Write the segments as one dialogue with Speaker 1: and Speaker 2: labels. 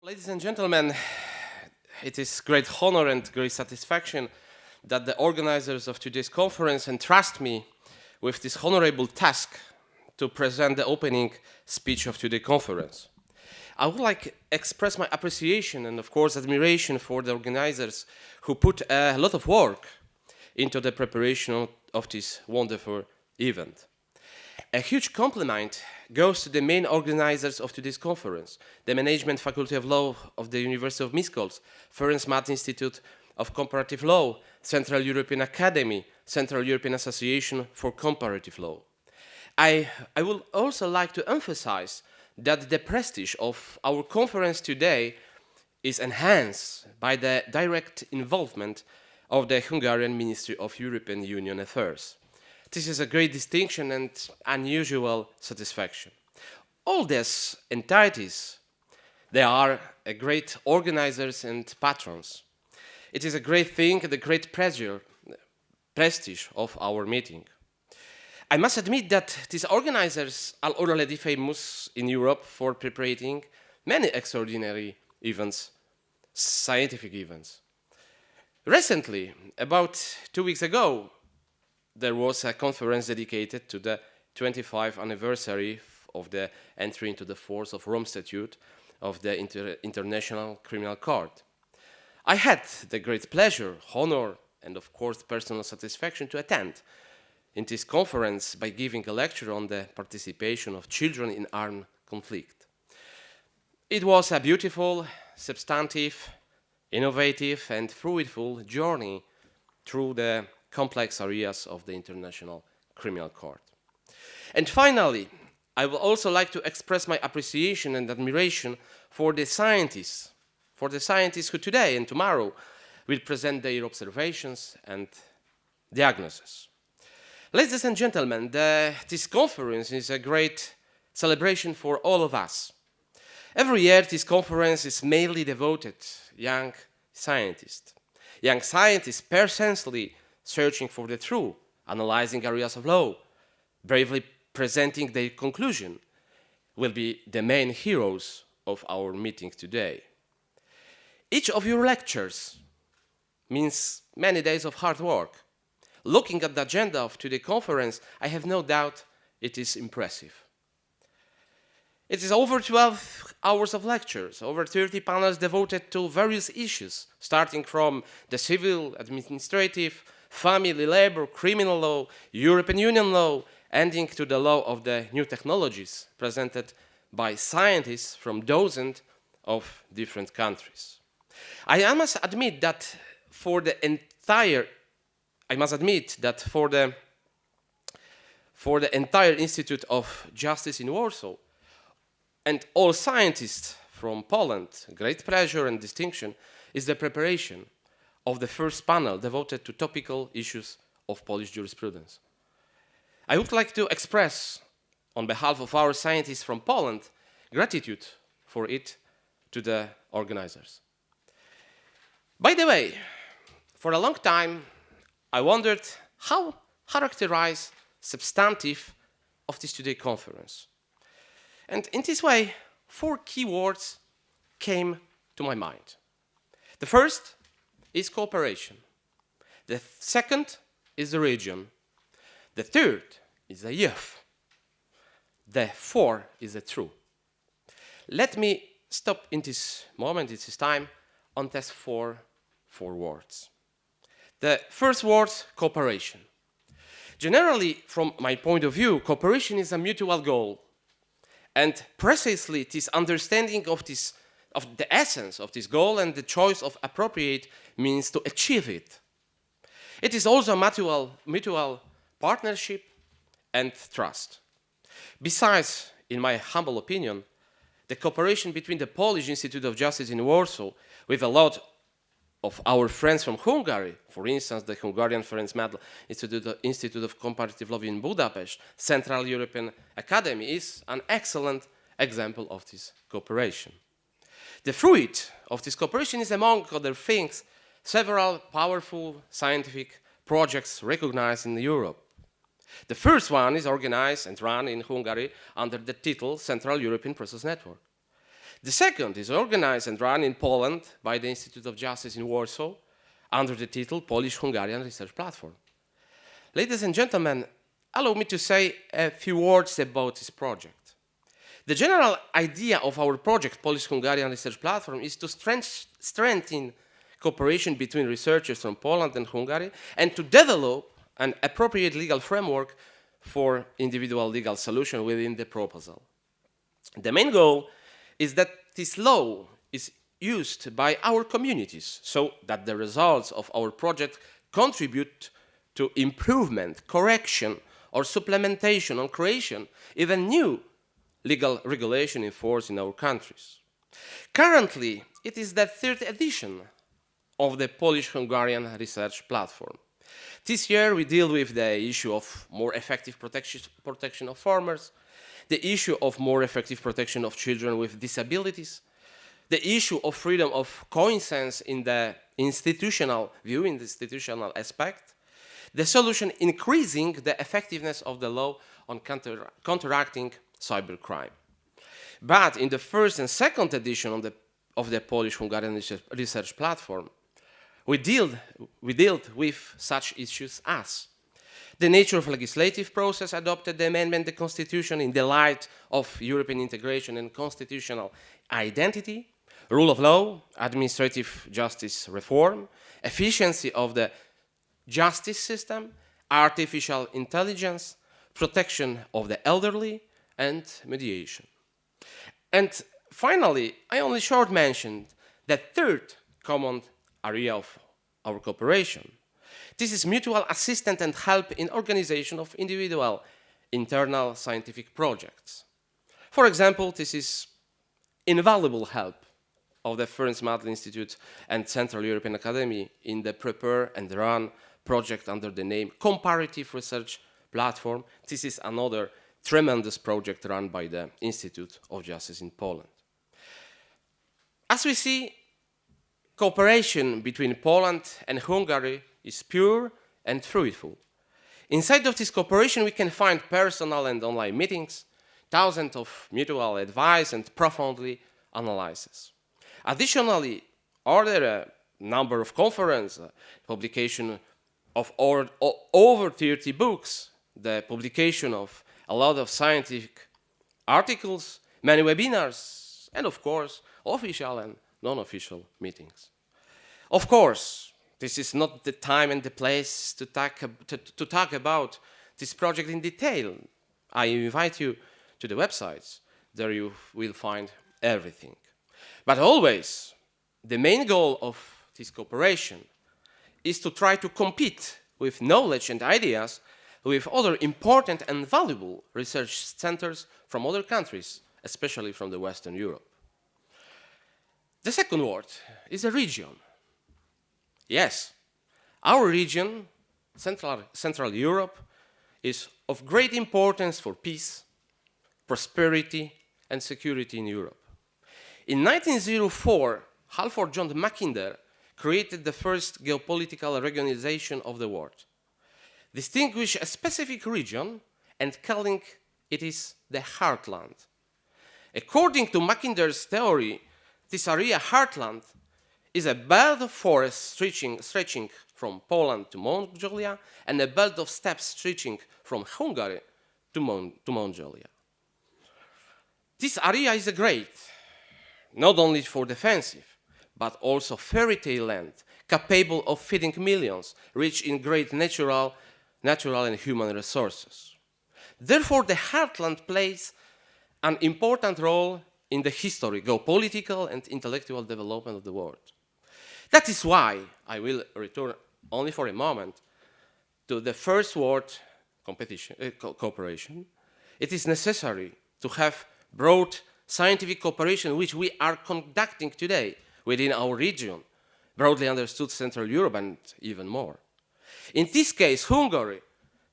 Speaker 1: Ladies and gentlemen, it is great honor and great satisfaction that the organizers of today's conference entrust me with this honorable task to present the opening speech of today's conference. I would like to express my appreciation and, of course, admiration for the organizers who put a lot of work into the preparation of this wonderful event. A huge compliment goes to the main organizers of today's conference, the Management Faculty of Law of the University of Miskolc, Ferenc Mádl Institute of Comparative Law, Central European Academy, Central European Association for Comparative Law. I would also like to emphasize that the prestige of our conference today is enhanced by the direct involvement of the Hungarian Ministry of European Union Affairs. This is a great distinction and unusual satisfaction. All these entities, they are great organizers and patrons. It is a great thing, the great prestige of our meeting. I must admit that these organizers are already famous in Europe for preparing many extraordinary events, scientific events. Recently, about 2 weeks ago, there was a conference dedicated to the 25th anniversary of the entry into the force of Rome Statute of the International Criminal Court. I had the great pleasure, honor, and of course personal satisfaction to attend in this conference by giving a lecture on the participation of children in armed conflict. It was a beautiful, substantive, innovative, and fruitful journey through the complex areas of the International Criminal Court. And finally, I would also like to express my appreciation and admiration for the scientists who today and tomorrow will present their observations and diagnoses. Ladies and gentlemen, this conference is a great celebration for all of us. Every year, this conference is mainly devoted to young scientists. Young scientists persistently searching for the truth, analyzing areas of law, bravely presenting their conclusion, will be the main heroes of our meeting today. Each of your lectures means many days of hard work. Looking at the agenda of today's conference, I have no doubt it is impressive. It is over 12 hours of lectures, over 30 panels devoted to various issues, starting from the civil, administrative, family, labor, criminal law, European Union law, ending to the law of the new technologies presented by scientists from dozens of different countries. I must admit that for the entire Institute of Justice in Warsaw and all scientists from Poland, great pleasure and distinction is the preparation of the first panel devoted to topical issues of Polish jurisprudence. I would like to express, on behalf of our scientists from Poland, gratitude for it to the organizers. By the way, for a long time, I wondered how characterize substantive of this today conference. And in this way, 4 key words came to my mind. The first is cooperation. The second is the region. The third is the youth. The fourth is the truth. Let me stop in this moment, in this time, on these four words. The first word, cooperation. Generally, from my point of view, cooperation is a mutual goal. And precisely this understanding of the essence of this goal and the choice of appropriate means to achieve it. It is also a mutual partnership and trust. Besides, in my humble opinion, the cooperation between the Polish Institute of Justice in Warsaw with a lot of our friends from Hungary, for instance, the Hungarian Ferenc Mádl Institute of Comparative Law in Budapest, Central European Academy, is an excellent example of this cooperation. The fruit of this cooperation is, among other things, several powerful scientific projects recognized in Europe. The first one is organized and run in Hungary under the title Central European Process Network. The second is organized and run in Poland by the Institute of Justice in Warsaw under the title Polish-Hungarian Research Platform. Ladies and gentlemen, allow me to say a few words about this project. The general idea of our project, Polish-Hungarian Research Platform, is to strengthen cooperation between researchers from Poland and Hungary and to develop an appropriate legal framework for individual legal solution within the proposal. The main goal is that this law is used by our communities so that the results of our project contribute to improvement, correction, or supplementation or creation, even new legal regulation in force in our countries. Currently, it is the third edition of the Polish-Hungarian Research Platform. This year, we deal with the issue of more effective protection of farmers, the issue of more effective protection of children with disabilities, the issue of freedom of conscience in the institutional view, in the institutional aspect, the solution increasing the effectiveness of the law on counteracting cybercrime. But in the first and second edition of the Polish-Hungarian Research Platform, we dealt with such issues as the nature of legislative process adopted the amendment the Constitution in the light of European integration and constitutional identity, rule of law, administrative justice reform, efficiency of the justice system, artificial intelligence, protection of the elderly, and mediation. And finally, I only short mentioned the third common area of our cooperation. This is mutual assistance and help in organization of individual internal scientific projects. For example, this is invaluable help of the Ferenc Mádl Institute and Central European Academy in the prepare and run project under the name Comparative Research Platform. This is another tremendous project run by the Institute of Justice in Poland. As we see, cooperation between Poland and Hungary is pure and fruitful. Inside of this cooperation, we can find personal and online meetings, thousands of mutual advice and profoundly analysis. Additionally, are there a number of conferences, publication of over 30 books, the publication of a lot of scientific articles, many webinars, and of course, official and non-official meetings. Of course, this is not the time and the place to talk about this project in detail. I invite you to the websites. There you will find everything. But always, the main goal of this cooperation is to try to compete with knowledge and ideas with other important and valuable research centers from other countries, especially from the Western Europe. The second word is a region. Yes, our region, Central Europe, is of great importance for peace, prosperity, and security in Europe. In 1904, Halford John Mackinder created the first geopolitical regionalization of the world, distinguish a specific region and calling it is the heartland. According to Mackinder's theory, this area, heartland, is a belt of forests stretching from Poland to Mongolia and a belt of steppes stretching from Hungary to Mongolia. This area is great, not only for defensive, but also fairy tale land, capable of feeding millions, rich in great natural and human resources. Therefore, the heartland plays an important role in the history, geopolitical and intellectual development of the world. That is why I will return only for a moment to the first word, cooperation. It is necessary to have broad scientific cooperation, which we are conducting today within our region, broadly understood Central Europe and even more. In this case, Hungary,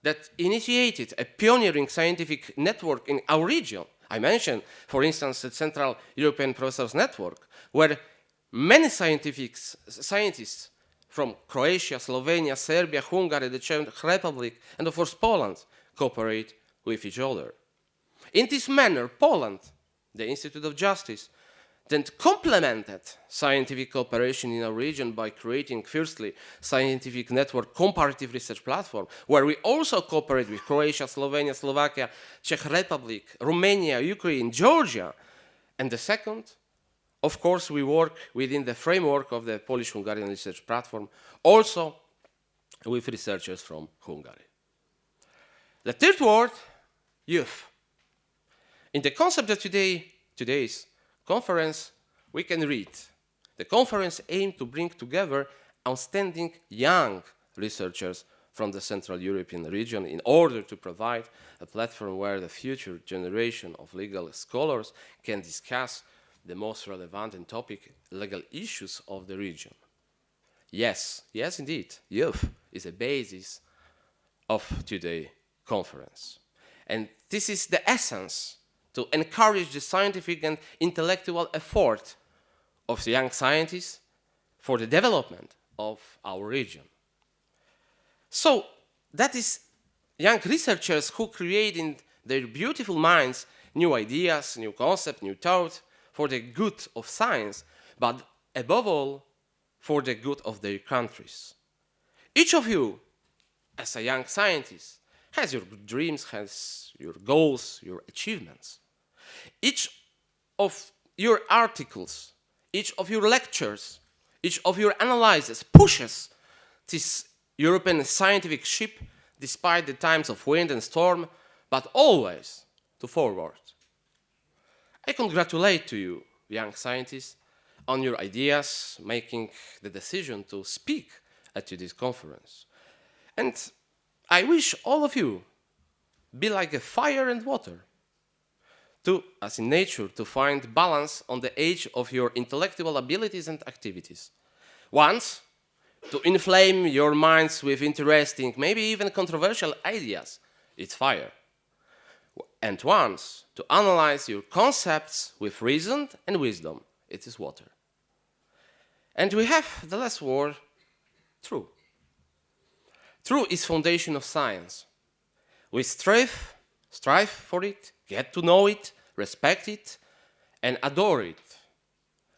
Speaker 1: that initiated a pioneering scientific network in our region. I mentioned, for instance, the Central European Professors Network, where many scientists from Croatia, Slovenia, Serbia, Hungary, the Czech Republic, and of course Poland cooperate with each other. In this manner, Poland, the Institute of Justice, then complemented scientific cooperation in our region by creating, firstly, scientific network comparative research platform, where we also cooperate with Croatia, Slovenia, Slovakia, Czech Republic, Romania, Ukraine, Georgia. And the second, of course, we work within the framework of the Polish-Hungarian research platform, also with researchers from Hungary. The third word, youth. In the concept of today's conference, we can read, the conference aimed to bring together outstanding young researchers from the Central European region in order to provide a platform where the future generation of legal scholars can discuss the most relevant and topic legal issues of the region. Yes, yes indeed, youth is a basis of today's conference. And this is the essence to encourage the scientific and intellectual effort of the young scientists for the development of our region. So that is young researchers who create in their beautiful minds new ideas, new concepts, new thoughts for the good of science, but above all, for the good of their countries. Each of you, as a young scientist, has your dreams, has your goals, your achievements. Each of your articles, each of your lectures, each of your analyses pushes this European scientific ship despite the times of wind and storm, but always to forward. I congratulate to you, young scientists, on your ideas, making the decision to speak at today's conference. And I wish all of you be like a fire and water, to, as in nature, to find balance on the edge of your intellectual abilities and activities. Once, to inflame your minds with interesting, maybe even controversial ideas, it's fire. And once, to analyze your concepts with reason and wisdom, it is water. And we have the last word, true. True is foundation of science. We strive for it, get to know it, respect it, and adore it.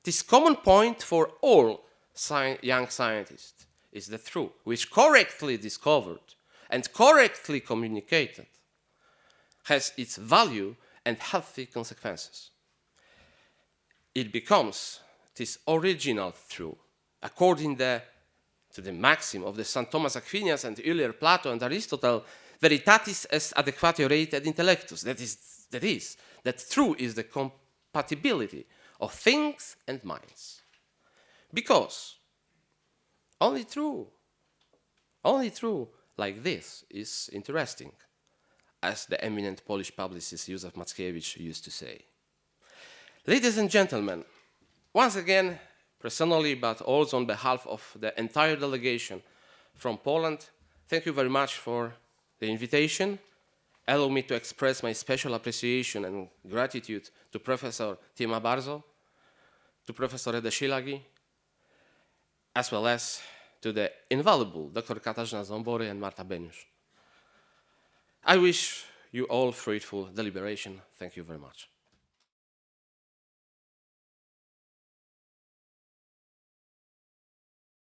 Speaker 1: This common point for all young scientists is the truth, which correctly discovered and correctly communicated has its value and healthy consequences. It becomes this original truth, according to the maxim of the St. Thomas Aquinas and earlier Plato and Aristotle, veritatis est adequatio rei et intellectus. That true is the compatibility of things and minds. Because only true like this is interesting, as the eminent Polish publicist Józef Mackiewicz used to say. Ladies and gentlemen, once again, personally, but also on behalf of the entire delegation from Poland, thank you very much for the invitation. Allow me to express my special appreciation and gratitude to Professor Tima Barzo, to Professor Ede Szilagi, as well as to the invaluable Dr. Katarzyna Zombory and Marta Beniusz. I wish you all fruitful deliberation. Thank you very much.